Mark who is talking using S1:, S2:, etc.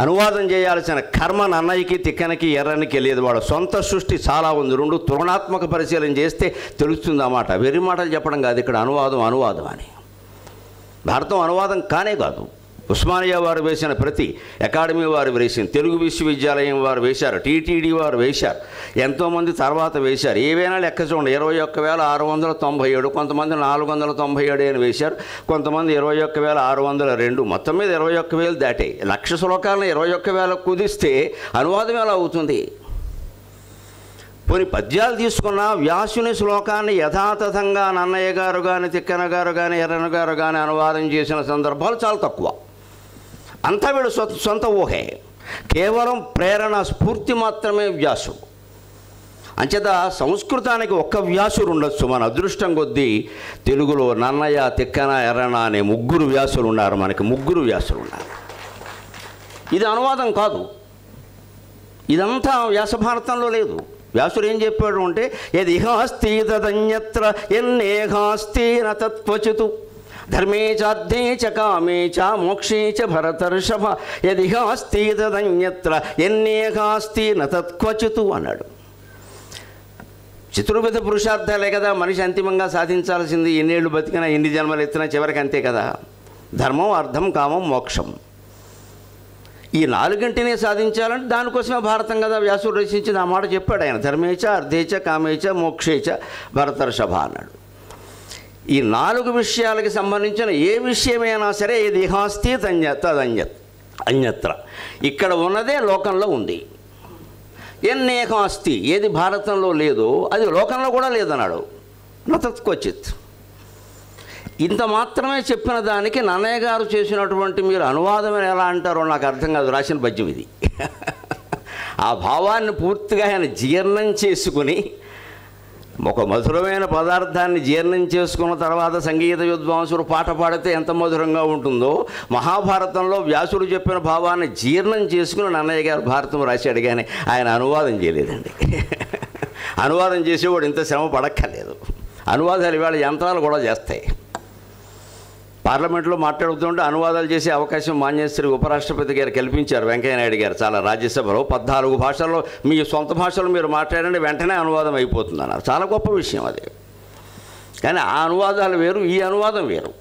S1: అనువాదం చేయాల్సిన కర్మ నన్నయ్యకి తిక్కనకి ఎర్రనికి లేదు. వాడు సొంత సృష్టి చాలా ఉంది. రెండు తులనాత్మక పరిశీలన చేస్తే తెలుస్తుంది అన్నమాట. వెర్రి మాటలు చెప్పడం కాదు ఇక్కడ అనువాదం అని. భారతం అనువాదం కానే కాదు. ఉస్మానియా వారు వేసిన ప్రతి, అకాడమీ వారు వేసిన, తెలుగు విశ్వవిద్యాలయం వారు వేశారు, టీటీడీ వారు వేశారు, ఎంతోమంది తర్వాత వేశారు. ఏవైనా లెక్క చూడండి, 21,697, కొంతమంది 497 అని వేశారు, కొంతమంది 21,602, మొత్తం మీద 21,000 దాటే. 1,00,000 శ్లోకాలను 21,000 కుదిస్తే అనువాదం ఎలా అవుతుంది? కొన్ని పద్యాలు తీసుకున్న వ్యాసుని శ్లోకాన్ని యథాతథంగా నన్నయ్య గారు కానీ, తిక్కన గారు కానీ, ఎర్రన గారు కానీ అనువాదం చేసిన సందర్భాలు చాలా తక్కువ. అంతా వీడు సొంత ఊహే, కేవలం ప్రేరణ స్ఫూర్తి మాత్రమే వ్యాసుడు. అంచేత సంస్కృతానికి ఒక్క వ్యాసుడు ఉండొచ్చు. మన అదృష్టం కొద్దీ తెలుగులో నన్నయ్య, తిక్కన, ఎర్రన అనే 3 వ్యాసులు ఉన్నారు. మనకి 3 వ్యాసులు ఉన్నారు. ఇది అనువాదం కాదు. ఇదంతా వ్యాస భారతంలో లేదు. వ్యాసుడు ఏం చెప్పాడు అంటే, యదిహాస్తి తదన్యత్ర ఎన్నేహాస్తి న తత్వచితు ధర్మే చార్థే చ కామే చ మోక్షే చ భరతర్షభ యదిహాస్తి తదన్యత్ర ఎన్నేహాస్తి న తత్వచితు అన్నాడు. చతుర్విధ పురుషార్థాలే కదా మనిషి అంతిమంగా సాధించాల్సింది. ఎన్నేళ్ళు బతికినా, ఎన్ని జన్మలు ఎత్తినా చివరికి అంతే కదా. ధర్మం, అర్థం, కామం, మోక్షం, ఈ 4 సాధించాలంటే దానికోసమే భారతం కదా వ్యాసుడు రచించింది. ఆ మాట చెప్పాడు ఆయన. ధర్మేచ, అర్థేచ, కామేచ, మోక్షేచ భరతర్షభ అన్నాడు. ఈ 4 విషయాలకి సంబంధించిన ఏ విషయమైనా సరే ఇది హాస్తి అన్యత్ర, ఇక్కడ ఉన్నదే లోకంలో ఉంది. ఎన్నేహాస్తి, ఏది భారతంలో లేదో అది లోకంలో కూడా లేదన్నాడు. నతత్కొచిత్. ఇంత మాత్రమే చెప్పిన దానికి నన్నయ్య గారు చేసినటువంటి మీరు అనువాదం ఎలా అంటారో నాకు అర్థం కాదు. రాసిన పద్యం ఇది. ఆ భావాన్ని పూర్తిగా ఆయన జీర్ణం చేసుకుని, ఒక మధురమైన పదార్థాన్ని జీర్ణం చేసుకున్న తర్వాత సంగీత విద్వాంసుడు పాట పాడితే ఎంత మధురంగా ఉంటుందో, మహాభారతంలో వ్యాసుడు చెప్పిన భావాన్ని జీర్ణం చేసుకుని నన్నయ్య గారు భారతం రాశాడు. కానీ ఆయన అనువాదం చేయలేదండి. అనువాదం చేసేవాడు ఇంత శ్రమ పడక్కర్లేదు. అనువాదాలు ఇవాళ యంత్రాలు కూడా చేస్తాయి. పార్లమెంట్లో మాట్లాడుతుంటే అనువాదాలు చేసే అవకాశం మాన్యశ్రీ ఉపరాష్ట్రపతి గారు కల్పించారు. వెంకయ్యనాయుడు గారు చాలా రాజ్యసభలో 14 భాషల్లో మీ సొంత భాషలో మీరు మాట్లాడండి, వెంటనే అనువాదం అయిపోతుంది అన్నారు. చాలా గొప్ప విషయం అది. కానీ ఆ అనువాదాలు వేరు, ఈ అనువాదం వేరు.